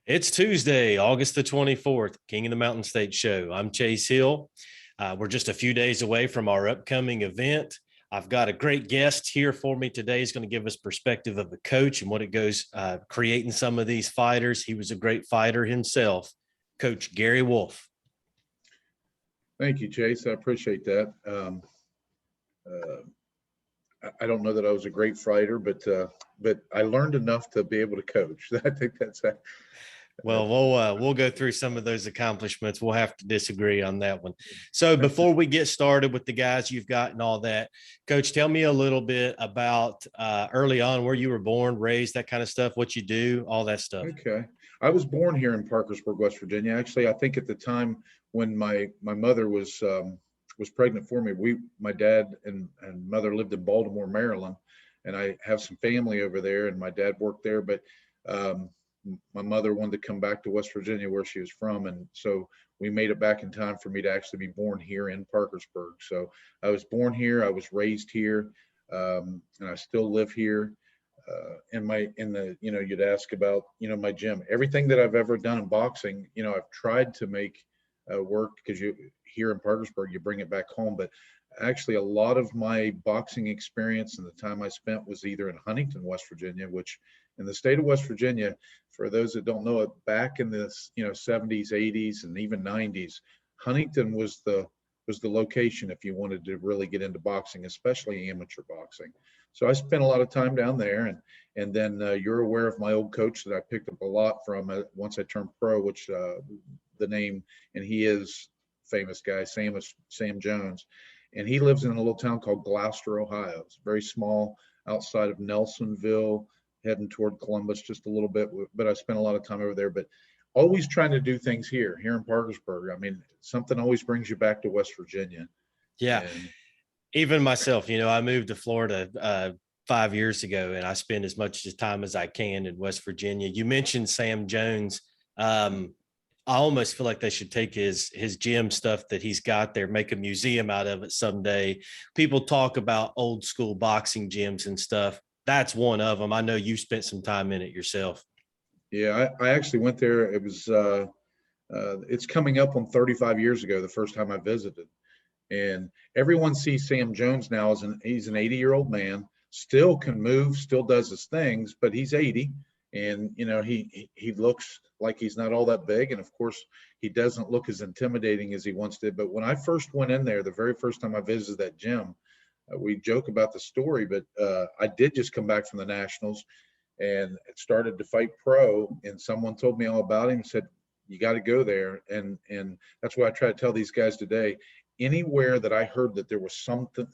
It's Tuesday, August the 24th, King of the Mountain State Show. I'm Chase Hill. We're just a few days away from our upcoming event. I've got a great guest here for me today. He's going to give us perspective of the coach and what it goes creating some of these fighters. He was a great fighter himself, Coach Gary Wolfe. Thank you, Chase. I appreciate that. Uh, I don't know that I was a great fighter, but I learned enough to be able to coach. I think that's Well, we'll go through some of those accomplishments. We'll have to disagree on that one. So before we get started with the guys you've got and all that, Coach, tell me a little bit about early on where you were born, raised, that kind of stuff, what you do, all that stuff. okay. I was born here in Parkersburg, West Virginia. Actually, I think at the time when my mother was pregnant for me, my dad and mother lived in Baltimore, Maryland, and I have some family over there, and my dad worked there, but um, my mother wanted to come back to West Virginia where she was from. And so we made it back in time for me to actually be born here in Parkersburg. So I was born here, I was raised here, and I still live here. You'd ask about, my gym, everything that I've ever done in boxing, I've tried to make work because here in Parkersburg, you bring it back home. But actually a lot of my boxing experience and the time I spent was either in Huntington, West Virginia, which in the state of West Virginia, for those that don't know it, back in the 70s, 80s, and even 90s, Huntington was the location if you wanted to really get into boxing, especially amateur boxing. So I spent a lot of time down there, and then you're aware of my old coach that I picked up a lot from once I turned pro, which the name, and he is famous guy, Sam Jones, and he lives in a little town called Gloucester, Ohio. It's very small, outside of Nelsonville, heading toward Columbus just a little bit, but I spent a lot of time over there. But always trying to do things here in Parkersburg. I mean, something always brings you back to West Virginia. Yeah. And Even myself, I moved to Florida 5 years ago, and I spend as much time as I can in West Virginia. You mentioned Sam Jones. I almost feel like they should take his gym stuff that he's got there, make a museum out of it someday. People talk about old school boxing gyms and stuff. That's one of them. I know you spent some time in it yourself. yeah, I actually went there. It was it's coming up on 35 years ago, the first time I visited. And everyone sees Sam Jones now as he's an 80-year-old man, still can move, still does his things, but he's 80. And he looks like he's not all that big, and of course he doesn't look as intimidating as he once did. But when I first went in there, the very first time I visited that gym, we joke about the story, but I did just come back from the Nationals and started to fight pro, and someone told me all about him and said, you got to go there. And that's what I try to tell these guys today. Anywhere that I heard that there was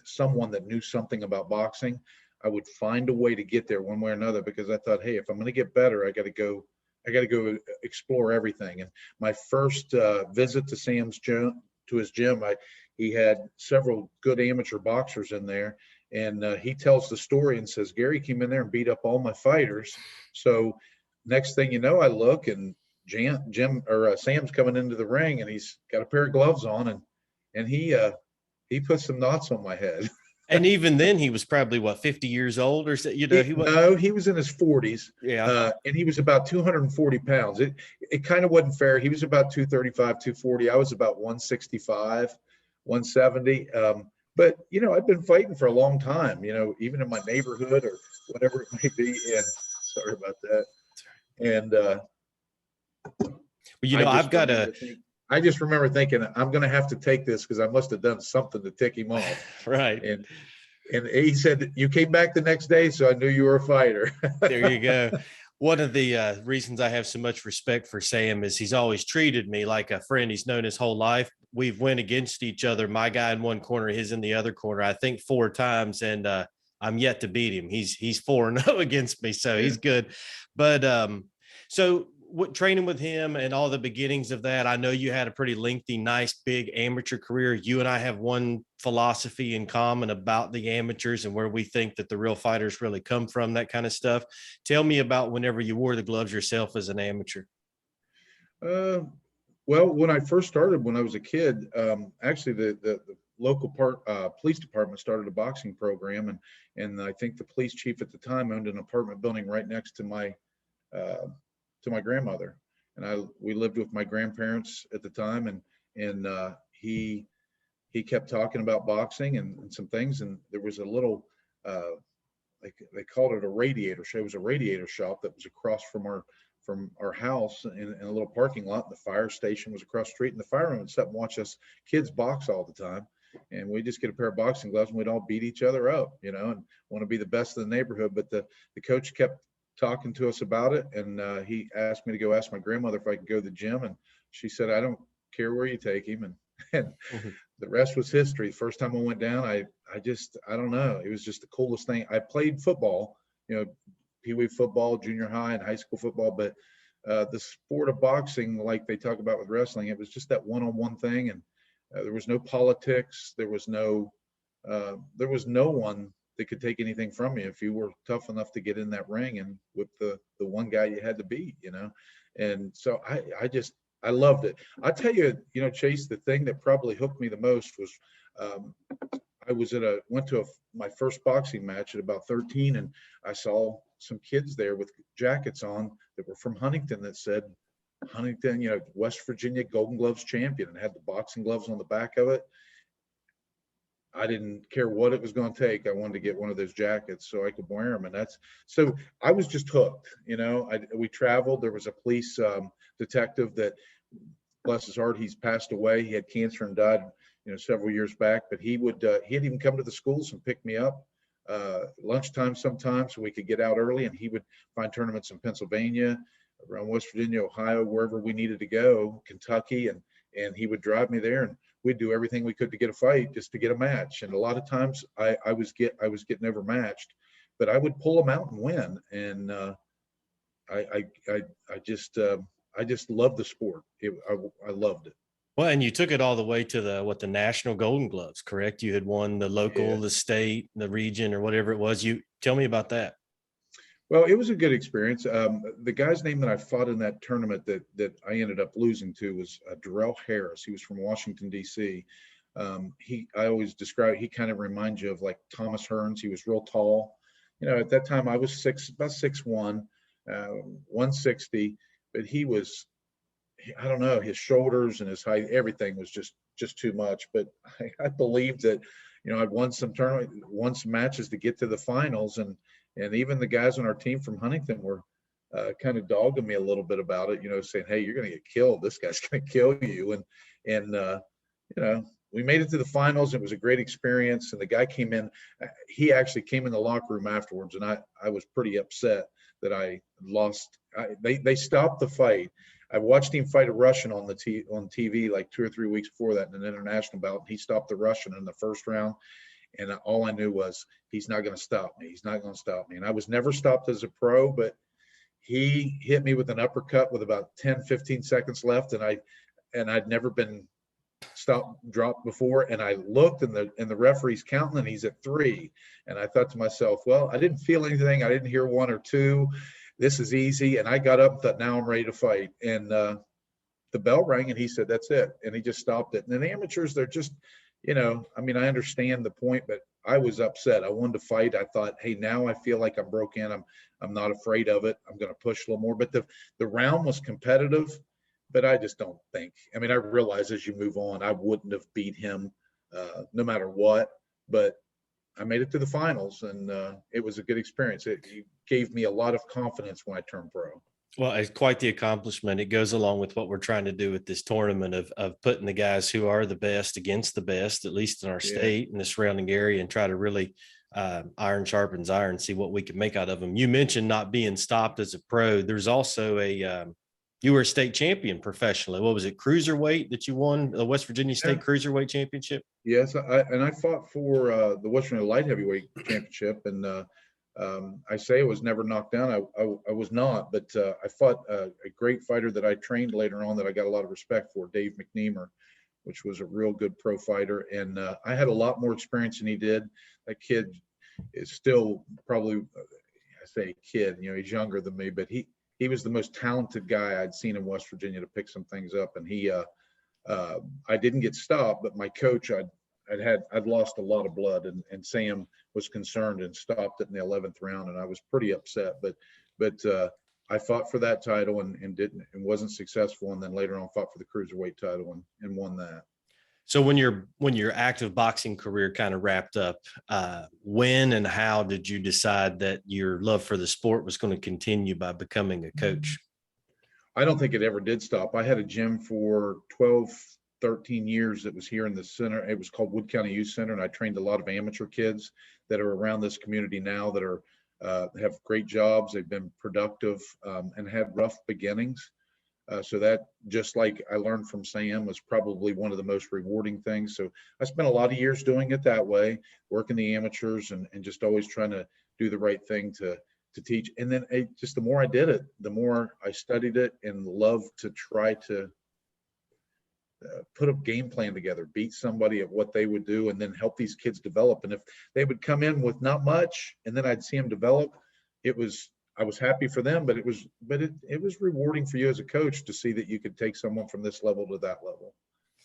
someone that knew something about boxing, I would find a way to get there one way or another, because I thought, hey, if I'm going to get better, I got to go explore everything. And my first visit to his gym, he had several good amateur boxers in there, and he tells the story and says, Gary came in there and beat up all my fighters. So next thing you know, I look, and Sam's coming into the ring, and he's got a pair of gloves on, and he put some knots on my head. And even then, he was probably 50 years old, or he was. No, he was in his 40s. Yeah. And he was about 240 pounds. It kind of wasn't fair. He was about 235, 240. I was about 165, 170. But I've been fighting for a long time, even in my neighborhood or whatever it may be. And sorry about that. And I just remember thinking, I'm going to have to take this because I must have done something to tick him off. Right. And he said, you came back the next day, so I knew you were a fighter. There you go. One of the reasons I have so much respect for Sam is he's always treated me like a friend he's known his whole life. We've went against each other, my guy in one corner, his in the other corner, I think 4 times, and I'm yet to beat him. He's 4-0 against me, so he's good. But so what, training with him and all the beginnings of that, I know you had a pretty lengthy, nice, big amateur career. You and I have one philosophy in common about the amateurs and where we think that the real fighters really come from, that kind of stuff. Tell me about whenever you wore the gloves yourself as an amateur. Well, when I first started, when I was a kid, actually the local police department started a boxing program, and I think the police chief at the time owned an apartment building right next to my grandmother. and we lived with my grandparents at the time, and he kept talking about boxing and some things, and there was a little like they called it a radiator shop. It was a radiator shop that was across from our house in a little parking lot. The fire station was across the street, and the firemen would sit and watch us kids box all the time. And we just get a pair of boxing gloves and we'd all beat each other up, and want to be the best in the neighborhood. But the coach kept talking to us about it, and he asked me to go ask my grandmother if I could go to the gym, and she said, "I don't care where you take him," and Mhm. the rest was history. The first time I went down, I don't know. It was just the coolest thing. I played football, pee wee football, junior high and high school football, but the sport of boxing, like they talk about with wrestling, it was just that one-on-one thing. And there was no politics. There was no one that could take anything from you if you were tough enough to get in that ring and with the one guy you had to beat. And so I loved it. I tell you, Chase, the thing that probably hooked me the most was um, I went to my first boxing match at about 13, and I saw some kids there with jackets on that were from Huntington that said Huntington, West Virginia Golden Gloves champion, and had the boxing gloves on the back of it. I didn't care what it was going to take. I wanted to get one of those jackets so I could wear them. And so I was just hooked. We traveled. There was a police detective that, bless his heart, he's passed away. He had cancer and died, several years back. But he'd even come to the schools and pick me up lunchtime sometimes so we could get out early. And he would find tournaments in Pennsylvania, around West Virginia, Ohio, wherever we needed to go, Kentucky, and he would drive me there, and we'd do everything we could to get a fight, just to get a match. And a lot of times I was getting overmatched, but I would pull them out and win. And I just loved the sport. I loved it. Well, and you took it all the way to the National Golden Gloves, correct? You had won the local, Yeah. the state, the region, or whatever it was. You tell me about that. Well, it was a good experience. The guy's name that I fought in that tournament that I ended up losing to was Darrell Harris. He was from Washington, D.C. I always describe, he kind of reminds you of like Thomas Hearns. He was real tall. At that time I was about 6'1", 160, but I don't know, his shoulders and his height, everything was just too much. But I believed that, I'd won some matches to get to the finals, and even the guys on our team from Huntington were kind of dogging me a little bit about it, saying, "Hey, you're going to get killed. This guy's going to kill you." And we made it to the finals. It was a great experience. And the guy came in. He actually came in the locker room afterwards, and I was pretty upset that I lost. They stopped the fight. I watched him fight a Russian on TV like 2 or 3 weeks before that in an international bout. And he stopped the Russian in the first round. And all I knew was, he's not going to stop me. He's not going to stop me. And I was never stopped as a pro, but he hit me with an uppercut with about 10, 15 seconds left. And I'd never been dropped before. And I looked, and the referee's counting, and he's at 3. And I thought to myself, well, I didn't feel anything. I didn't hear 1 or 2. This is easy. And I got up and thought, now I'm ready to fight. And the bell rang, and he said, "That's it." And he just stopped it. And then the amateurs, they're just, I understand the point, but I was upset. I wanted to fight. I thought, hey, now I feel like I'm broken. I'm not afraid of it. I'm going to push a little more. But the round was competitive, but I just don't think. I realize as you move on, I wouldn't have beat him no matter what. But I made it to the finals, and it was a good experience. It gave me a lot of confidence when I turned pro. Well, it's quite the accomplishment. It goes along with what we're trying to do with this tournament of putting the guys who are the best against the best, at least in our state and the surrounding area, and try to really iron sharpens iron, see what we can make out of them. You mentioned not being stopped as a pro. There's also you were a state champion professionally. What was it, cruiserweight, that you won the West Virginia State Cruiserweight Championship? Yes, I fought for the West Virginia Light Heavyweight Championship, and I say I was never knocked down. I was not, but I fought a great fighter that I trained later on that I got a lot of respect for, Dave McNeamer, which was a real good pro fighter. And I had a lot more experience than he did. That kid is still probably, I say kid, he's younger than me, but he was the most talented guy I'd seen in West Virginia to pick some things up. And I didn't get stopped, but my coach, I'd lost a lot of blood, and Sam was concerned and stopped it in the 11th round, and I was pretty upset. But I fought for that title and didn't and wasn't successful, and then later on fought for the cruiserweight title and won that. So when your active boxing career kind of wrapped up, when and how did you decide that your love for the sport was going to continue by becoming a coach? I don't think it ever did stop. I had a gym for 12, 13 years that was here in the center. It was called Wood County Youth Center, and I trained a lot of amateur kids that are around this community now that are have great jobs. They've been productive and had rough beginnings. So that, just like I learned from Sam, was probably one of the most rewarding things. So I spent a lot of years doing it that way, working the amateurs and just always trying to do the right thing to teach. And then just the more I did it, the more I studied it and loved to try to put a game plan together, beat somebody at what they would do, and then help these kids develop. And if they would come in with not much, and then I'd see them develop, I was happy for them, but it was rewarding for you as a coach to see that you could take someone from this level to that level.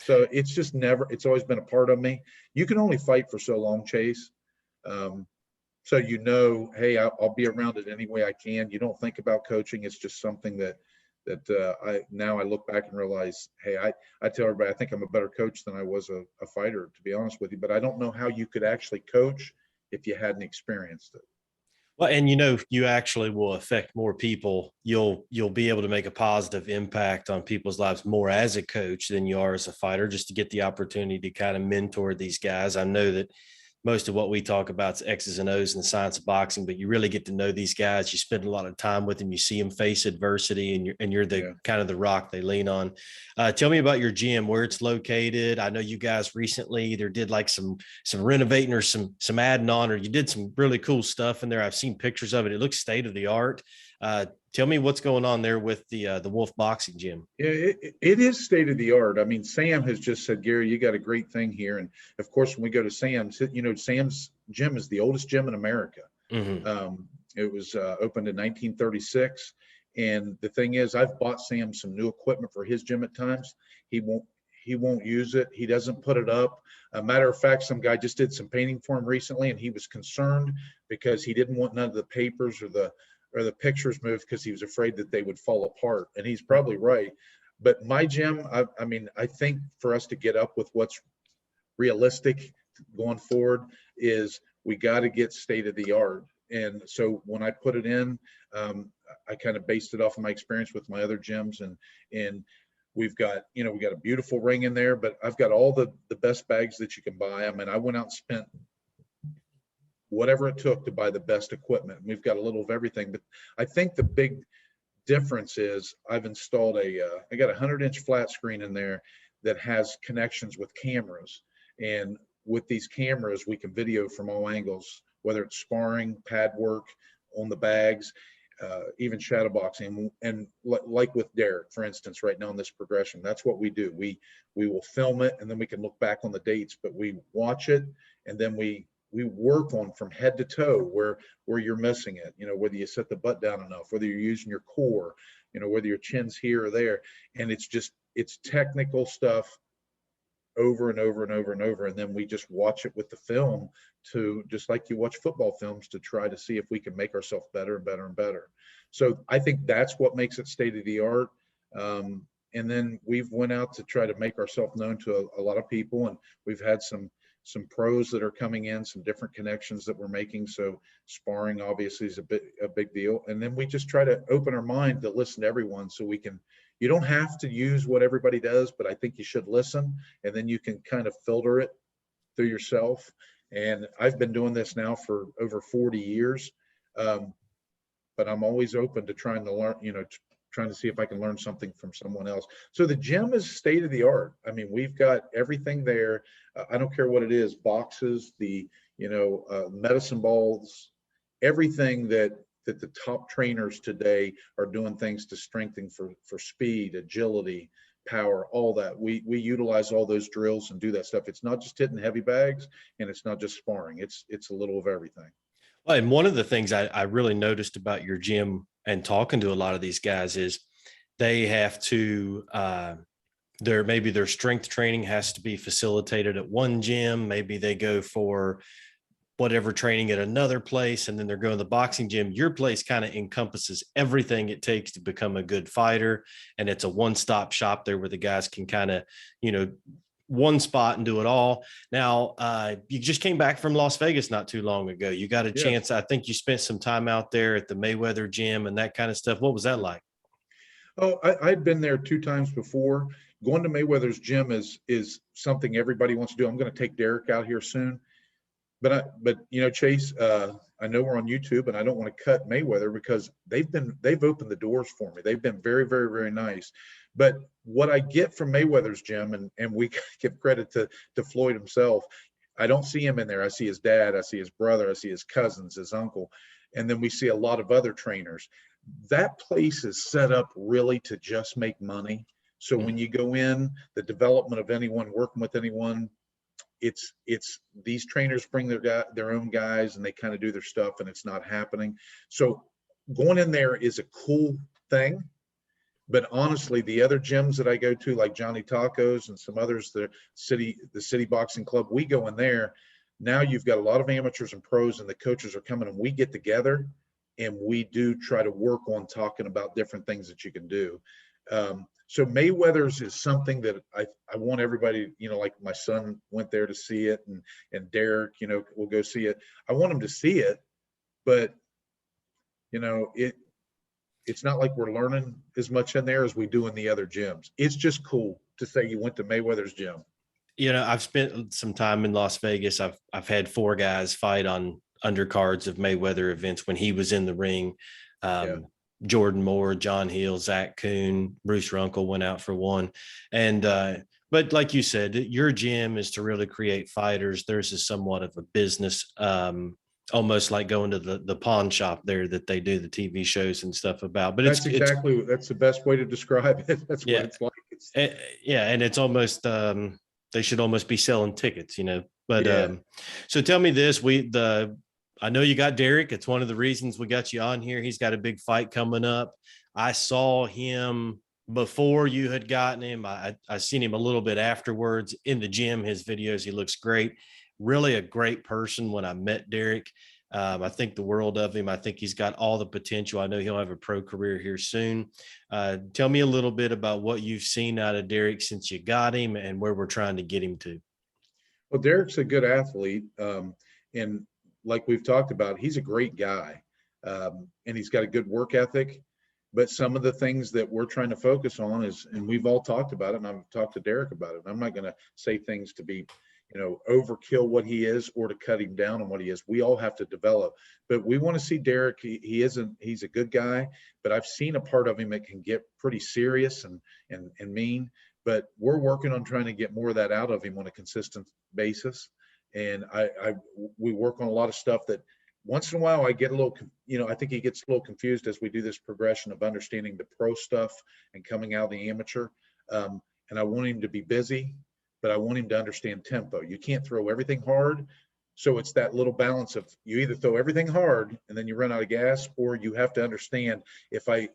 So it's always been a part of me. You can only fight for so long, Chase. So hey, I'll be around it any way I can. You don't think about coaching. It's just something that I look back and realize, hey, I tell everybody I think I'm a better coach than I was a fighter, to be honest with you. But I don't know how you could actually coach if you hadn't experienced it. Well, and you actually will affect more people. You'll be able to make a positive impact on people's lives more as a coach than you are as a fighter, just to get the opportunity to kind of mentor these guys. I know that most of what we talk about is X's and O's and the science of boxing, but you really get to know these guys. You spend a lot of time with them. You see them face adversity, and you're the kind of the rock they lean on. Tell me about your gym, where it's located. I know you guys recently either did like some renovating or some adding on, or you did some really cool stuff in there. I've seen pictures of it. It looks state of the art. Tell me what's going on there with the Wolfe Boxing Gym. Yeah, it is state of the art. I mean, Sam has just said, Gary, you got a great thing here. And of course, when we go to Sam's, Sam's gym is the oldest gym in America. Mm-hmm. It was opened in 1936. And the thing is, I've bought Sam some new equipment for his gym at times. He won't use it. He doesn't put it up. A matter of fact, some guy just did some painting for him recently, and he was concerned because he didn't want none of the papers or the pictures moved because he was afraid that they would fall apart. And he's probably right. But my gym, I think for us to get up with what's realistic going forward is we got to get state of the art. And so when I put it in, I kind of based it off of my experience with my other gyms, and we've got a beautiful ring in there, but I've got all the best bags that you can buy. I mean, I went out and spent whatever it took to buy the best equipment. We've got a little of everything, but I think the big difference is I've installed I got a 100-inch flat screen in there that has connections with cameras. And with these cameras, we can video from all angles, whether it's sparring, pad work on the bags, even shadow boxing. And like with Derek, for instance, right now in this progression, that's what we do. We will film it, and then we can look back on the dates, but we watch it, and then we work on from head to toe where you're missing it, whether you set the butt down enough, whether you're using your core, whether your chin's here or there. And it's technical stuff over and over and over and over. And then we just watch it with the film, to just like you watch football films, to try to see if we can make ourselves better and better and better. So I think that's what makes it state of the art. And then we've went out to try to make ourselves known to a lot of people, and we've had some pros that are coming in, some different connections that we're making. So sparring obviously is a big deal. And then we just try to open our mind to listen to everyone, so you don't have to use what everybody does, but I think you should listen, and then you can kind of filter it through yourself. And I've been doing this now for over 40 years. But I'm always open to trying to learn, trying to see if I can learn something from someone else. So the gym is state of the art. I mean, we've got everything there. I don't care what it is, boxes, medicine balls, everything that the top trainers today are doing things to strengthen for speed, agility, power, all that. We utilize all those drills and do that stuff. It's not just hitting heavy bags, and it's not just sparring. It's a little of everything. Well, and one of the things I really noticed about your gym and talking to a lot of these guys is they have to, maybe their strength training has to be facilitated at one gym. Maybe they go for whatever training at another place, and then they're going to the boxing gym. Your place kind of encompasses everything it takes to become a good fighter. And it's a one-stop shop there where the guys can kind of, one spot and do it all. Now, you just came back from Las Vegas not too long ago. You got a Yes. chance. I think you spent some time out there at the Mayweather gym and that kind of stuff. What was that like? Oh, I'd been there 2 times before. Going to Mayweather's gym is something everybody wants to do. I'm going to take Derek out here soon. But Chase, I know we're on YouTube, and I don't want to cut Mayweather because they've opened the doors for me. They've been very, very, very nice. But what I get from Mayweather's gym, and we give credit to Floyd himself, I don't see him in there. I see his dad, I see his brother, I see his cousins, his uncle, and then we see a lot of other trainers. That place is set up really to just make money. So when you go in, the development of anyone, working with anyone, it's these trainers bring their own guys, and they kind of do their stuff, and it's not happening. So going in there is a cool thing. But honestly, the other gyms that I go to, like Johnny Tacos and some others, the city boxing club, we go in there. Now you've got a lot of amateurs and pros, and the coaches are coming, and we get together and we do try to work on talking about different things that you can do. So Mayweather's is something that I want everybody, like my son went there to see it, and Derek, will go see it. I want him to see it, but it's not like we're learning as much in there as we do in the other gyms. It's just cool to say you went to Mayweather's gym. I've spent some time in Las Vegas. I've had 4 guys fight on undercards of Mayweather events when he was in the ring. Yeah. Jordan Moore, John Hill, Zach Kuhn, Bruce Runkle went out for one. And, but like you said, your gym is to really create fighters. There's a somewhat of a business, almost like going to the pawn shop there that they do the TV shows and stuff about. But that's the best way to describe it. That's what it's like. And it's almost, they should almost be selling tickets, but, Yeah. So tell me this, I know you got Derek. It's one of the reasons we got you on here. He's got a big fight coming up. I saw him before you had gotten him. I seen him a little bit afterwards in the gym, his videos. He looks great. Really a great person when I met Derek. I think the world of him. I think he's got all the potential. I know he'll have a pro career here soon. Tell me a little bit about what you've seen out of Derek since you got him and where we're trying to get him to. Well, Derek's a good athlete. And like we've talked about, he's a great guy. And he's got a good work ethic. But some of the things that we're trying to focus on is, and we've all talked about it, and I've talked to Derek about it. I'm not going to say things to be, overkill what he is or to cut him down on what he is. We all have to develop. But we want to see Derek. He's a good guy, but I've seen a part of him that can get pretty serious and mean. But we're working on trying to get more of that out of him on a consistent basis. And we work on a lot of stuff that once in a while I get a little, I think he gets a little confused as we do this progression of understanding the pro stuff and coming out of the amateur. And I want him to be busy, but I want him to understand tempo. You can't throw everything hard. So it's that little balance of you either throw everything hard and then you run out of gas, or you have to understand if I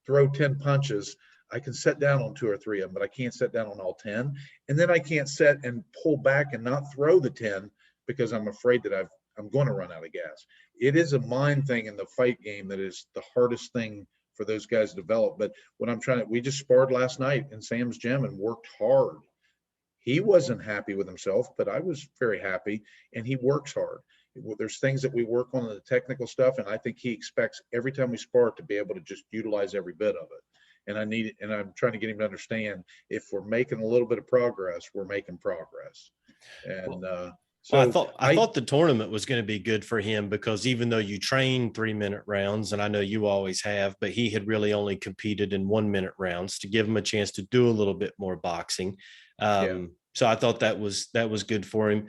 throw 10 punches, I can set down on 2 or 3 of them, but I can't set down on all 10. And then I can't set and pull back and not throw the 10 because I'm afraid that I'm going to run out of gas. It is a mind thing in the fight game that is the hardest thing for those guys to develop. But what we just sparred last night in Sam's gym and worked hard. He wasn't happy with himself, but I was very happy, and he works hard. There's things that we work on in the technical stuff, and I think he expects every time we spar to be able to just utilize every bit of it. And I'm trying to get him to understand if we're making a little bit of progress, we're making progress. And so I thought the tournament was going to be good for him because even though you train 3-minute rounds, and I know you always have, but he had really only competed in 1-minute rounds to give him a chance to do a little bit more boxing. So I thought that was good for him.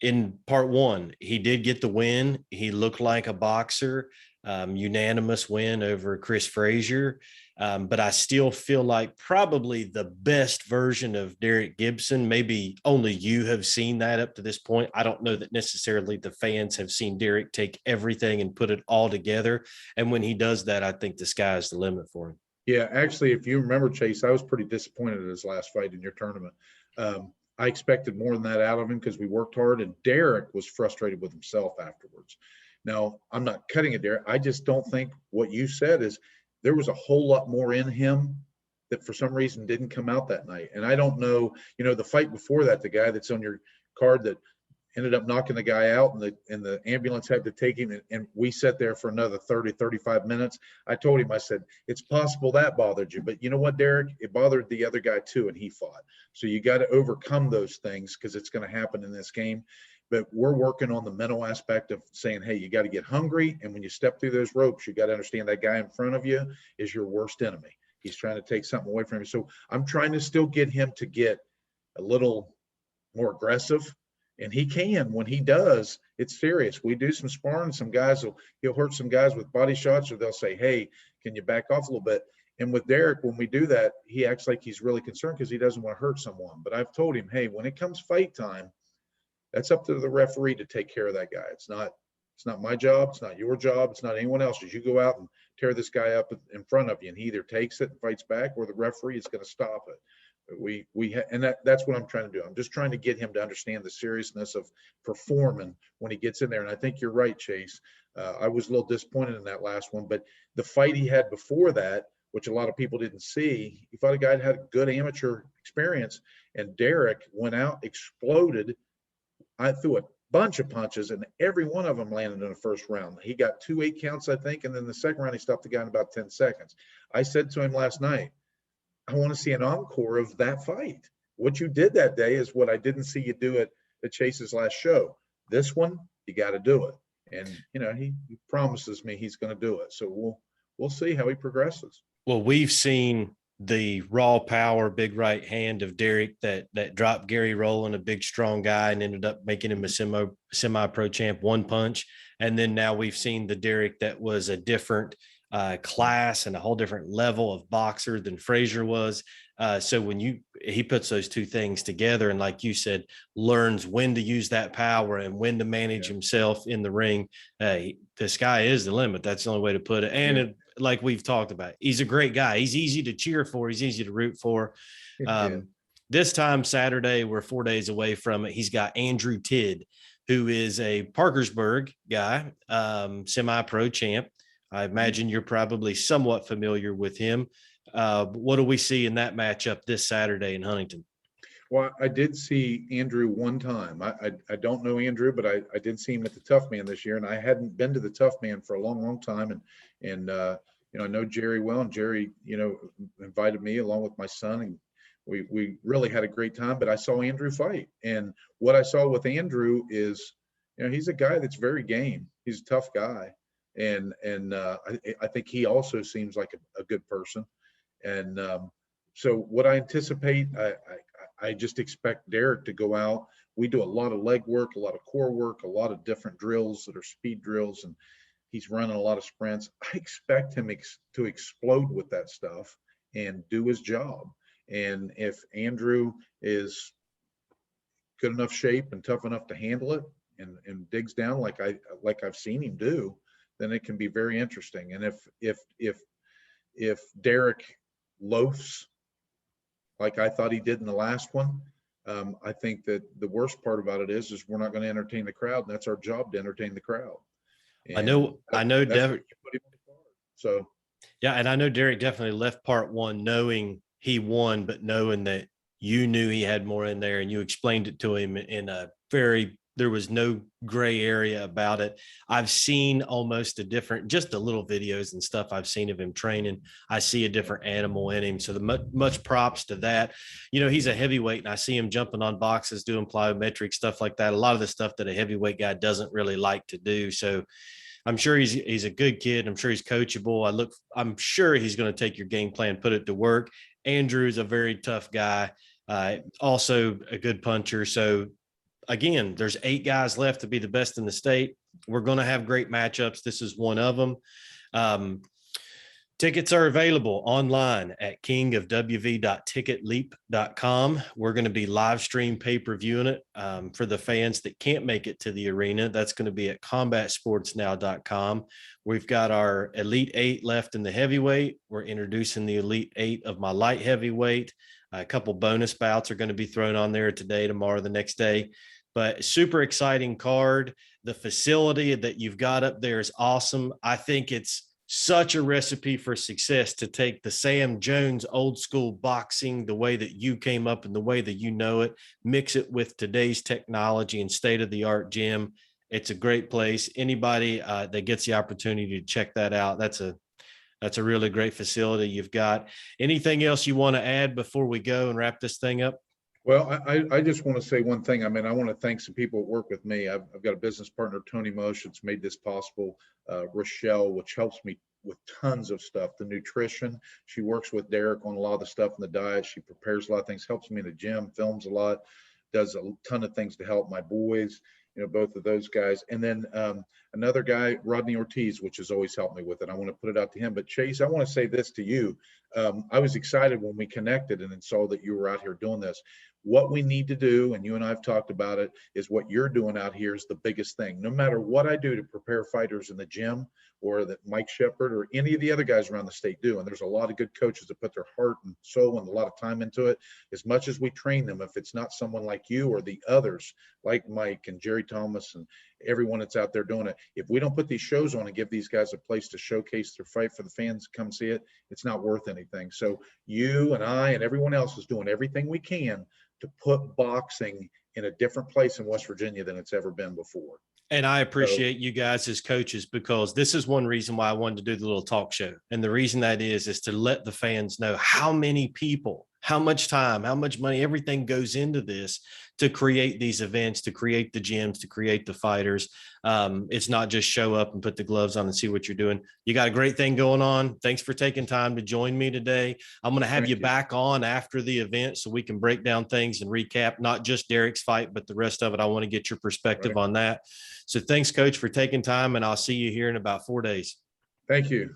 In part 1, he did get the win. He looked like a boxer. Unanimous win over Chris Frazier. But I still feel like probably the best version of Derek Gibson. Maybe only you have seen that up to this point. I don't know that necessarily the fans have seen Derek take everything and put it all together. And when he does that, I think the sky is the limit for him. Yeah, actually, if you remember, Chase, I was pretty disappointed at his last fight in your tournament. I expected more than that out of him because we worked hard, and Derek was frustrated with himself afterwards. Now, I'm not cutting it, Derek. I just don't think what you said is there was a whole lot more in him that for some reason didn't come out that night. And I don't know, the fight before that, the guy that's on your card that ended up knocking the guy out, and the ambulance had to take him, and we sat there for another 30, 35 minutes. I told him, I said, it's possible that bothered you, but you know what, Derek, it bothered the other guy too, and he fought. So you got to overcome those things because it's going to happen in this game. But we're working on the mental aspect of saying, hey, you got to get hungry, and when you step through those ropes, you got to understand that guy in front of you is your worst enemy. He's trying to take something away from you. So I'm trying to still get him to get a little more aggressive. And he can. When he does, it's serious. We do some sparring. Some guys he'll hurt some guys with body shots, or they'll say, hey, can you back off a little bit? And with Derek, when we do that, he acts like he's really concerned because he doesn't want to hurt someone. But I've told him, hey, when it comes fight time, that's up to the referee to take care of that guy. It's not my job. It's not your job. It's not anyone else's. You go out and tear this guy up in front of you, and he either takes it and fights back, or the referee is going to stop it. That's what I'm trying to do. I'm just trying to get him to understand the seriousness of performing when he gets in there. And I think you're right, Chase. I was a little disappointed in that last one, but the fight he had before that, which a lot of people didn't see, he fought a guy that had a good amateur experience, and Derek went out, exploded. I threw a bunch of punches, and every one of them landed in the first round. He got 2 8 counts, I think, and then the second round he stopped the guy in about 10 seconds. I said to him last night, I want to see an encore of that fight. What you did that day is what I didn't see you do at Chase's last show. This one, you got to do it. And he promises me he's going to do it. So we'll see how he progresses. Well, we've seen the raw power, big right hand of Derek that dropped Gary Rowland, a big strong guy, and ended up making him a semi-pro champ, one punch. And then now we've seen the Derek that was a different class and a whole different level of boxer than Frazier was. So when he puts those two things together, and like you said, learns when to use that power and when to manage himself in the ring, the sky is the limit. That's the only way to put it. And like we've talked about, he's a great guy. He's easy to cheer for. He's easy to root for. This time, Saturday, we're 4 days away from it. He's got Andrew Tidd, who is a Parkersburg guy, semi-pro champ. I imagine you're probably somewhat familiar with him. What do we see in that matchup this Saturday in Huntington? Well, I did see Andrew one time. I don't know Andrew, but I did see him at the Tough Man this year, and I hadn't been to the Tough Man for a long, long time. And I know Jerry well, and Jerry, invited me along with my son, and we really had a great time. But I saw Andrew fight, and what I saw with Andrew is, he's a guy that's very game. He's a tough guy. And I think he also seems like a good person. And so what I anticipate, I just expect Derek to go out. We do a lot of leg work, a lot of core work, a lot of different drills that are speed drills, and he's running a lot of sprints. I expect him to explode with that stuff and do his job. And if Andrew is good enough shape and tough enough to handle it and digs down like I've seen him do, then it can be very interesting. And if Derek loafs like I thought he did in the last one, I think that the worst part about it is we're not going to entertain the crowd, and that's our job, to entertain the crowd. And I know. So yeah, and I know Derek definitely left part one knowing he won, but knowing that you knew he had more in there, and you explained it to him in a there was no gray area about it. I've seen almost just the little videos and stuff I've seen of him training. I see a different animal in him. So much props to that. He's a heavyweight, and I see him jumping on boxes, doing plyometric stuff like that. A lot of the stuff that a heavyweight guy doesn't really like to do. So I'm sure he's a good kid. I'm sure he's coachable. I'm sure he's going to take your game plan, put it to work. Andrew's a very tough guy. Also a good puncher. So again, there's 8 guys left to be the best in the state. We're going to have great matchups. This is one of them. Tickets are available online at kingofwv.ticketleap.com. We're going to be live stream pay-per-viewing it for the fans that can't make it to the arena. That's going to be at combatsportsnow.com. We've got our Elite 8 left in the heavyweight. We're introducing the Elite 8 of my light heavyweight. A couple bonus bouts are going to be thrown on there today, tomorrow, the next day. But super exciting card. The facility that you've got up there is awesome. I think it's such a recipe for success to take the Sam Jones old school boxing, the way that you came up and the way that you know it, mix it with today's technology and state of the art gym. It's a great place. Anybody that gets the opportunity to check that out, that's a really great facility you've got. Anything else you want to add before we go and wrap this thing up? Well, I just want to say one thing. I mean, I want to thank some people that work with me. I've got a business partner, Tony Mosh, that's made this possible. Rochelle, which helps me with tons of stuff. The nutrition, she works with Derek on a lot of the stuff in the diet. She prepares a lot of things, helps me in the gym, films a lot, does a ton of things to help my boys. Both of those guys. And then another guy, Rodney Ortiz, which has always helped me with it. I want to put it out to him. But Chase, I want to say this to you. I was excited when we connected and then saw that you were out here doing this. What we need to do, and you and I have talked about it, is what you're doing out here is the biggest thing. No matter what I do to prepare fighters in the gym, or that Mike Shepard or any of the other guys around the state do, and there's a lot of good coaches that put their heart and soul and a lot of time into it. As much as we train them, if it's not someone like you or the others, like Mike and Jerry Thomas and everyone that's out there doing it, if we don't put these shows on and give these guys a place to showcase their fight for the fans to come see it, it's not worth anything. So you and I and everyone else is doing everything we can to put boxing in a different place in West Virginia than it's ever been before. And I appreciate you guys as coaches, because this is one reason why I wanted to do the little talk show. And the reason that is to let the fans know how many people, how much time, how much money, everything goes into this to create these events, to create the gyms, to create the fighters. It's not just show up and put the gloves on and see what you're doing. You got a great thing going on. Thanks for taking time to join me today. I'm going to have you back on after the event so we can break down things and recap, not just Derek's fight, but the rest of it. I want to get your perspective on that. So thanks, Coach, for taking time, and I'll see you here in about 4 days. Thank you.